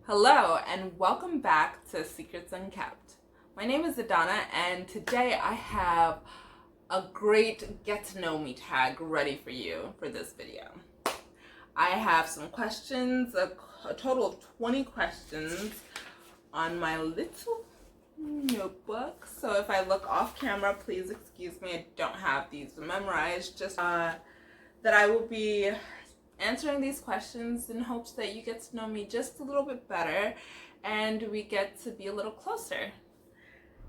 Hello and welcome back to Secrets Unkept. My name is Adana and today I have a great get to know me tag ready for you for this video. I have some questions, a total of 20 questions on my little notebook. So if I look off camera, please excuse me, I don't have these memorized, just that I will be answering these questions in hopes that you get to know me just a little bit better and we get to be a little closer.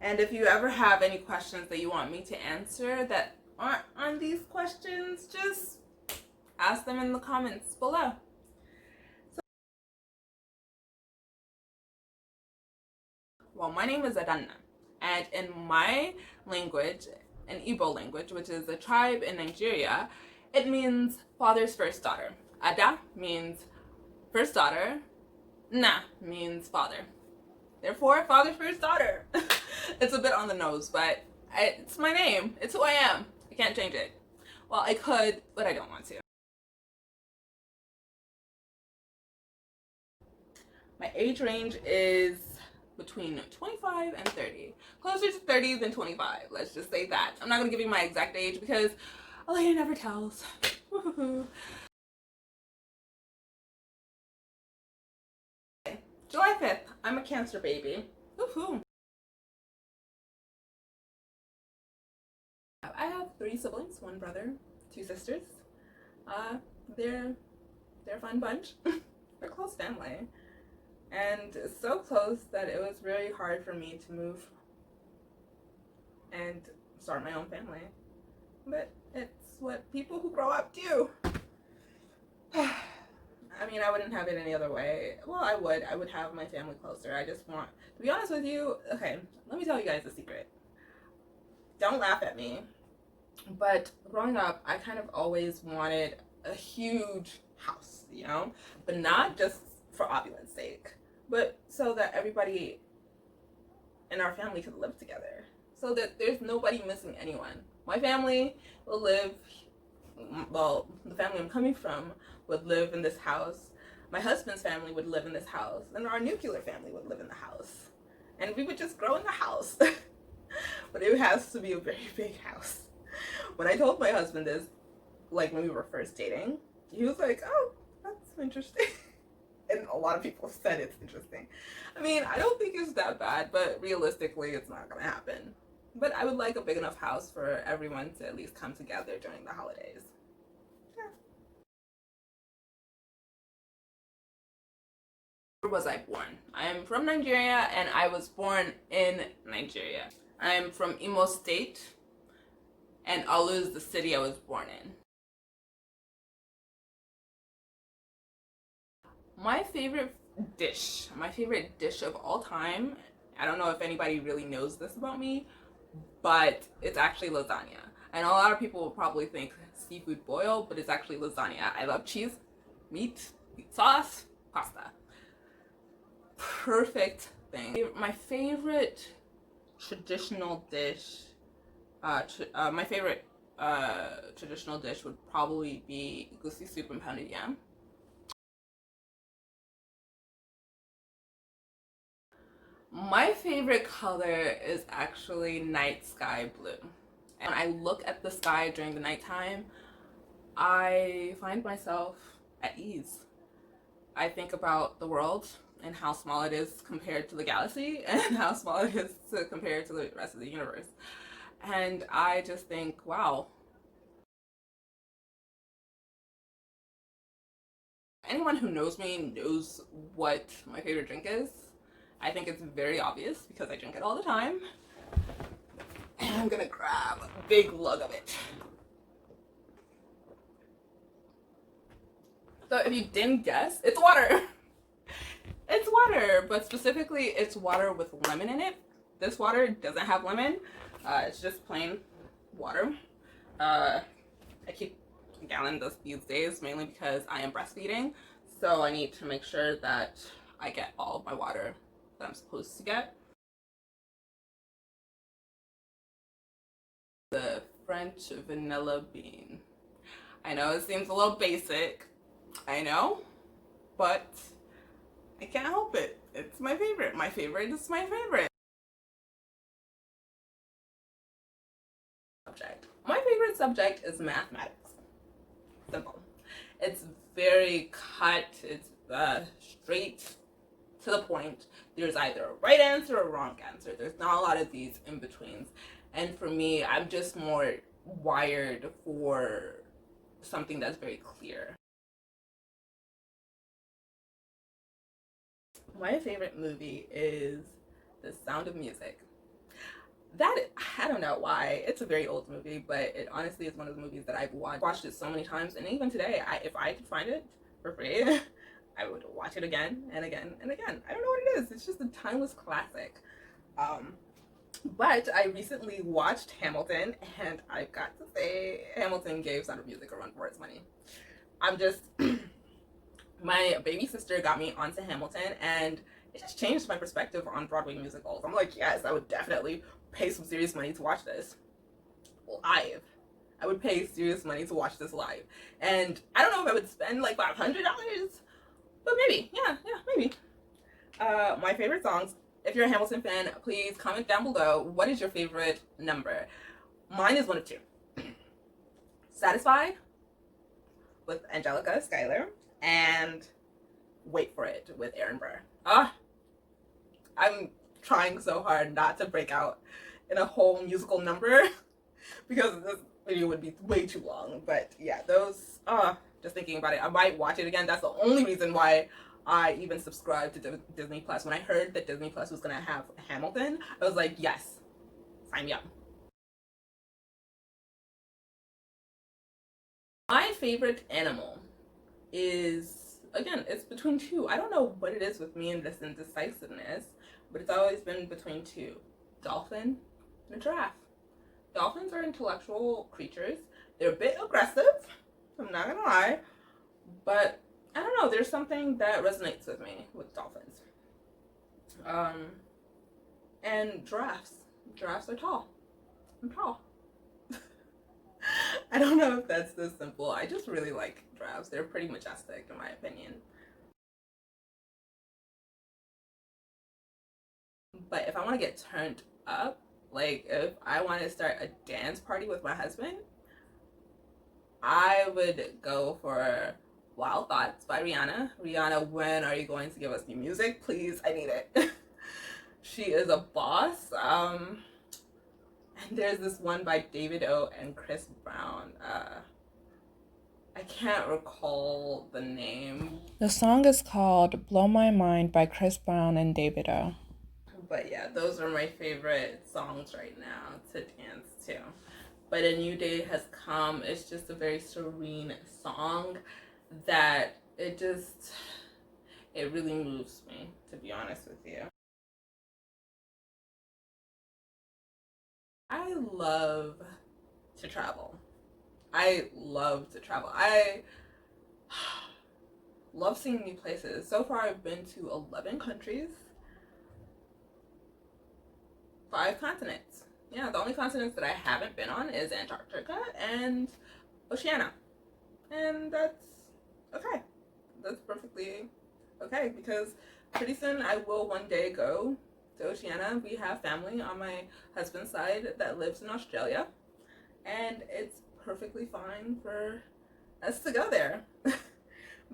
And if you ever have any questions that you want me to answer that aren't on these questions, just ask them in the comments below. Well, my name is Adana, and in my language, an Igbo language, which is a tribe in Nigeria, it means father's first daughter. Ada means first daughter, Na means father. Therefore, father's first daughter. It's a bit on the nose, but it's my name. It's who I am. I can't change it. Well, I could, but I don't want to. My age range is between 25 and 30. Closer to 30 than 25. Let's just say that. I'm not going to give you my exact age because a lady never tells. July 5th. I'm a Cancer baby. Woohoo. I have 3 siblings, 1 brother, 2 sisters. They're a fun bunch. They're a close family. And so close that it was really hard for me to move and start my own family. But it's what people who grow up do. I mean, I wouldn't have it any other way. Well, I would have my family closer. I just want, to be honest with you, okay, let me tell you guys a secret. Don't laugh at me. But growing up, I kind of always wanted a huge house, you know? But not just for opulence sake, but so that everybody in our family could live together. So that there's nobody missing anyone. My family will live, well, the family I'm coming from would live in this house. My husband's family would live in this house. And our nuclear family would live in the house. And we would just grow in the house. But it has to be a very big house. When I told my husband this, like when we were first dating, he was like, oh, that's interesting. And a lot of people said it's interesting. I mean, I don't think it's that bad, but realistically, it's not going to happen. But I would like a big enough house for everyone to at least come together during the holidays. Yeah. Where was I born? I am from Nigeria, and I was born in Nigeria. I am from Imo State, and Olu is the city I was born in. My favorite dish of all time, I don't know if anybody really knows this about me, but it's actually lasagna. I know a lot of people will probably think seafood boil, but it's actually lasagna. I love cheese, meat sauce, pasta. Perfect thing. My favorite traditional dish, my favorite traditional dish would probably be egusi soup and pounded yam. My favorite color is actually night sky blue. And when I look at the sky during the nighttime, I find myself at ease. I think about the world and how small it is compared to the galaxy and how small it is compared to the rest of the universe. And I just think, wow. Anyone who knows me knows what my favorite drink is. I think it's very obvious because I drink it all the time. And I'm gonna grab a big lug of it. So if you didn't guess, it's water. It's water, but specifically it's water with lemon in it. This water doesn't have lemon. It's just plain water. I keep a gallon these days mainly because I am breastfeeding. So I need to make sure that I get all of my water that I'm supposed to get. The French vanilla bean. I know it seems a little basic. I know, but I can't help it. favorite's my favorite. My favorite is my favorite. Subject. My favorite subject is mathematics. Simple. It's very cut. It's straight to the point. There's either a right answer or a wrong answer. There's not a lot of these in betweens. And for me, I'm just more wired for something that's very clear. My favorite movie is The Sound of Music. That, I don't know why. It's a very old movie, but it honestly is one of the movies that I've watched it so many times, and even today, if I could find it for free, I would watch it again and again and again. I don't know what it is. It's just a timeless classic. But I recently watched Hamilton, and I've got to say, Hamilton gave Sound of Music a run for its money. I'm just, my baby sister got me onto Hamilton, and it just changed my perspective on Broadway musicals. I'm like, yes, I would definitely pay some serious money to watch this live. I would pay serious money to watch this live. And I don't know if I would spend like $500, but maybe, yeah, maybe. My favorite songs, if you're a Hamilton fan, please comment down below. What is your favorite number? Mine is one of two. Satisfied with Angelica Schuyler and Wait for It with Aaron Burr. I'm trying so hard not to break out in a whole musical number because this video would be way too long. But yeah, those, just thinking about it, I might watch it again. That's the only reason why I even subscribed to Disney Plus. When I heard that Disney Plus was gonna have Hamilton, I was like, yes, sign me up. My favorite animal is, again, it's between two. I don't know what it is with me and this indecisiveness, but it's always been between two: dolphin and a giraffe. Dolphins are intellectual creatures. They're a bit aggressive, I'm not gonna lie, but I don't know, there's something that resonates with me with dolphins. And giraffes. Giraffes are tall. I'm tall. I don't know if that's this simple. I just really like giraffes. They're pretty majestic in my opinion. But if I want to get turned up, like if I want to start a dance party with my husband, I would go for Wild Thoughts by Rihanna. Rihanna, when are you going to give us new music? Please, I need it. She is a boss. And there's this one by Davido and Chris Brown. I can't recall the name. The song is called Blow My Mind by Chris Brown and Davido. But yeah, those are my favorite songs right now to dance to. But A New Day Has Come. It's just a very serene song that it really moves me, to be honest with you. I love to travel. I love to travel. I love seeing new places. So far, I've been to 11 countries, 5 continents. Yeah, the only continents that I haven't been on is Antarctica and Oceania. And that's okay. That's perfectly okay because pretty soon I will one day go to Oceania. We have family on my husband's side that lives in Australia, and it's perfectly fine for us to go there.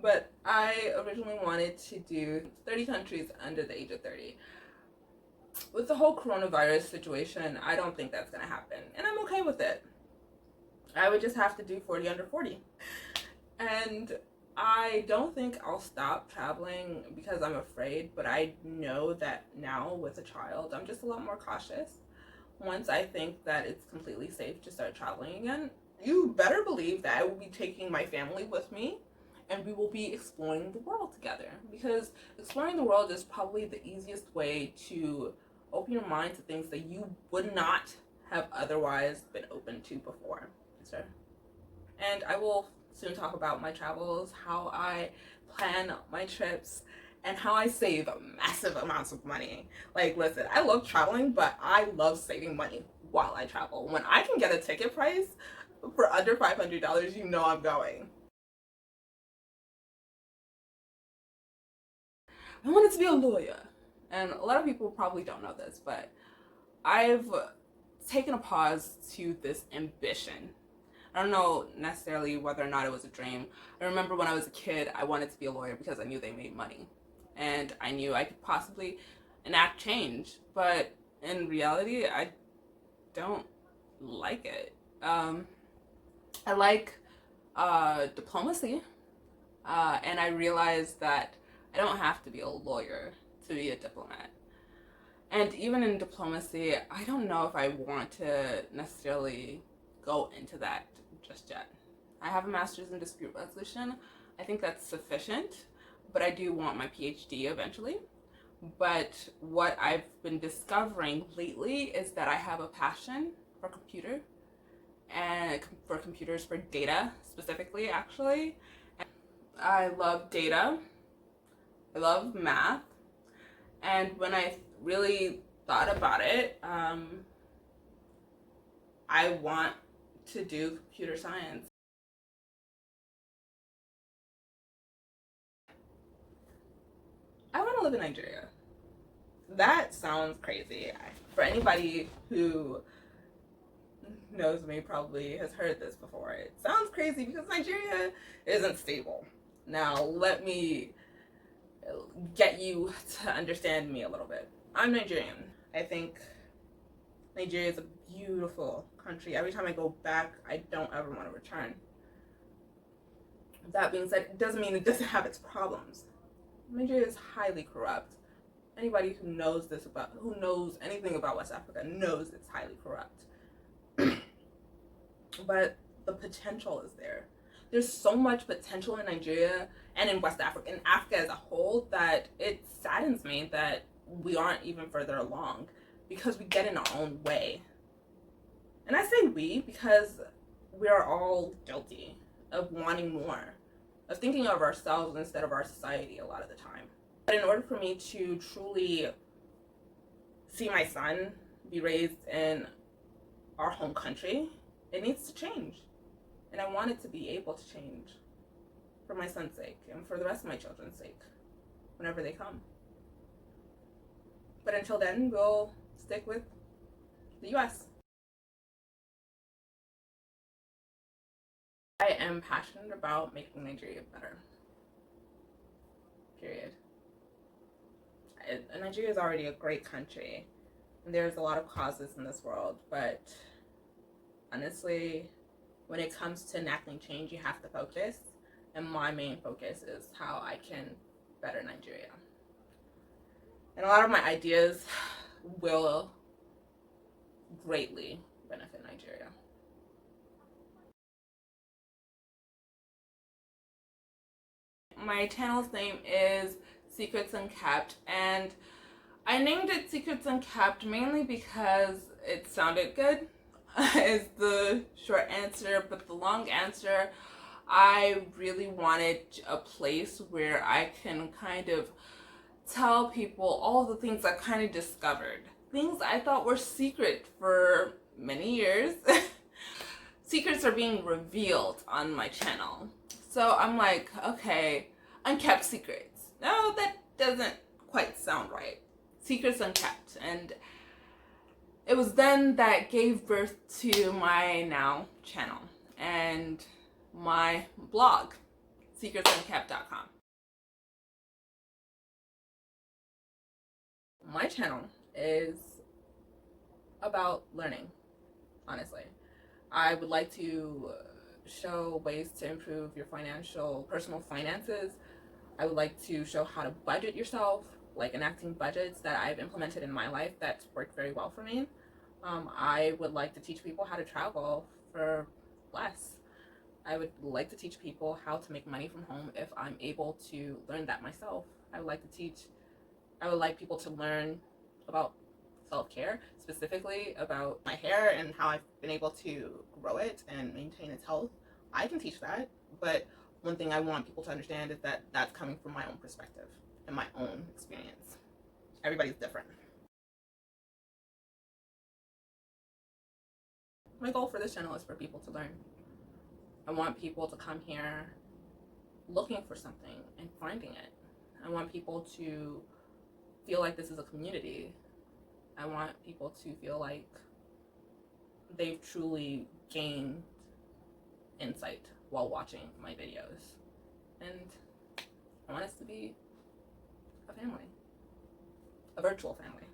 But I originally wanted to do 30 countries under the age of 30. With the whole coronavirus situation, I don't think that's gonna happen, and I'm okay with it. I would just have to do 40 under 40. And I don't think I'll stop traveling because I'm afraid, but I know that now with a child, I'm just a lot more cautious. Once I think that it's completely safe to start traveling again, you better believe that I will be taking my family with me and we will be exploring the world together, because exploring the world is probably the easiest way to open your mind to things that you would not have otherwise been open to before. Sir. And I will soon talk about my travels, how I plan my trips, and how I save massive amounts of money. Like, listen, I love traveling, but I love saving money while I travel. When I can get a ticket price for under $500, you know I'm going. I wanted to be a lawyer. And a lot of people probably don't know this, but I've taken a pause to this ambition. I don't know necessarily whether or not it was a dream. I remember when I was a kid, I wanted to be a lawyer because I knew they made money. And I knew I could possibly enact change. But in reality, I don't like it. I like diplomacy. And I realized that I don't have to be a lawyer to be a diplomat. And even in diplomacy, I don't know if I want to necessarily go into that just yet. I have a master's in dispute resolution. I think that's sufficient, but I do want my PhD eventually. But what I've been discovering lately is that I have a passion for computers, for data specifically, actually. I love data. I love math. And when I really thought about it, I want to do computer science. I want to live in Nigeria. That sounds crazy. For anybody who knows me probably has heard this before. It sounds crazy because Nigeria isn't stable. Now, let me get you to understand me a little bit. I'm Nigerian. I think Nigeria is a beautiful country. Every time I go back, I don't ever want to return. That being said, it doesn't mean it doesn't have its problems. Nigeria is highly corrupt. Anybody who knows anything about West Africa knows it's highly corrupt. But the potential is there. There's so much potential in Nigeria and in West Africa, in Africa as a whole, that it saddens me that we aren't even further along because we get in our own way. And I say we because we are all guilty of wanting more, of thinking of ourselves instead of our society a lot of the time. But in order for me to truly see my son be raised in our home country, it needs to change. And I want it to be able to change for my son's sake and for the rest of my children's sake whenever they come. But until then, we'll stick with the US. I am passionate about making Nigeria better. Period. Nigeria is already a great country, and there's a lot of causes in this world, but honestly, when it comes to enacting change, you have to focus, and my main focus is how I can better Nigeria. And a lot of my ideas will greatly benefit Nigeria. My channel's name is Secrets Unkept, and I named it Secrets Unkept mainly because it sounded good is the short answer, but the long answer, I really wanted a place where I can kind of tell people all the things I kind of discovered. Things I thought were secret for many years. Secrets are being revealed on my channel. So I'm like, okay, unkept secrets. No, that doesn't quite sound right. Secrets Unkept. And it was then that gave birth to my now channel and my blog, secretsunkept.com. My channel is about learning, honestly. I would like to show ways to improve your personal finances. I would like to show how to budget yourself, like enacting budgets that I've implemented in my life that's worked very well for me. I would like to teach people how to travel for less. I would like to teach people how to make money from home if I'm able to learn that myself. I would like people to learn about self-care, specifically about my hair and how I've been able to grow it and maintain its health. I can teach that, but one thing I want people to understand is that that's coming from my own perspective and my own experience. Everybody's different. My goal for this channel is for people to learn. I want people to come here looking for something and finding it. I want people to feel like this is a community. I want people to feel like they've truly gained insight while watching my videos. And I want us to be a family, a virtual family.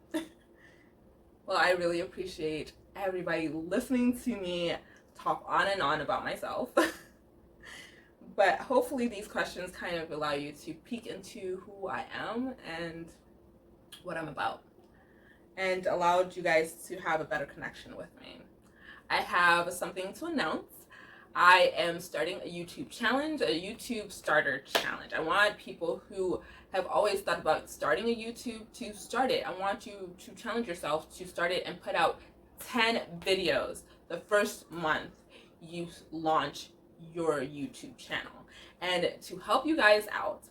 Well, I really appreciate everybody listening to me talk on and on about myself. But hopefully these questions kind of allow you to peek into who I am and what I'm about, and allowed you guys to have a better connection with me. I have something to announce. I am starting a YouTube challenge, a YouTube starter challenge. I want people who have always thought about starting a YouTube to start it. I want you to challenge yourself to start it and put out 10 videos the first month you launch your YouTube channel. And to help you guys out,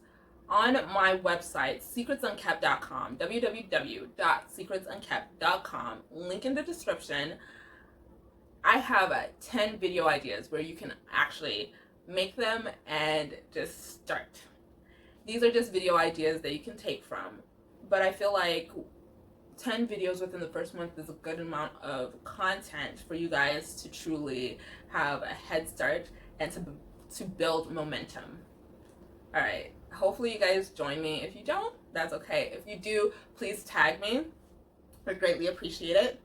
on my website, secretsunkept.com, www.secretsunkept.com, link in the description, I have 10 video ideas where you can actually make them and just start. These are just video ideas that you can take from, but I feel like 10 videos within the first month is a good amount of content for you guys to truly have a head start and to build momentum. All right, hopefully you guys join me. If you don't, that's okay. If you do, please tag me. I greatly appreciate it.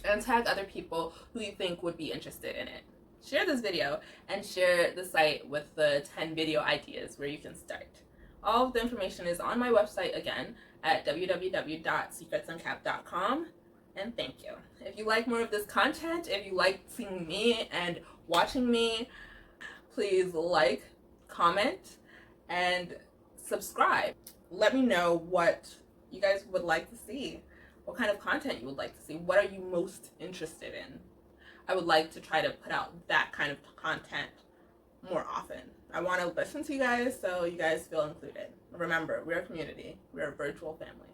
And tag other people who you think would be interested in it. Share this video and share the site with the 10 video ideas where you can start. All of the information is on my website again at www.secretsunkept.com. And thank you. If you like more of this content, if you like seeing me and watching me, please like, comment, and subscribe. Let me know what you guys would like to see. What kind of content you would like to see. What are you most interested in? I would like to try to put out that kind of content more often. I want to listen to you guys so you guys feel included. Remember, we're a community. We're a virtual family.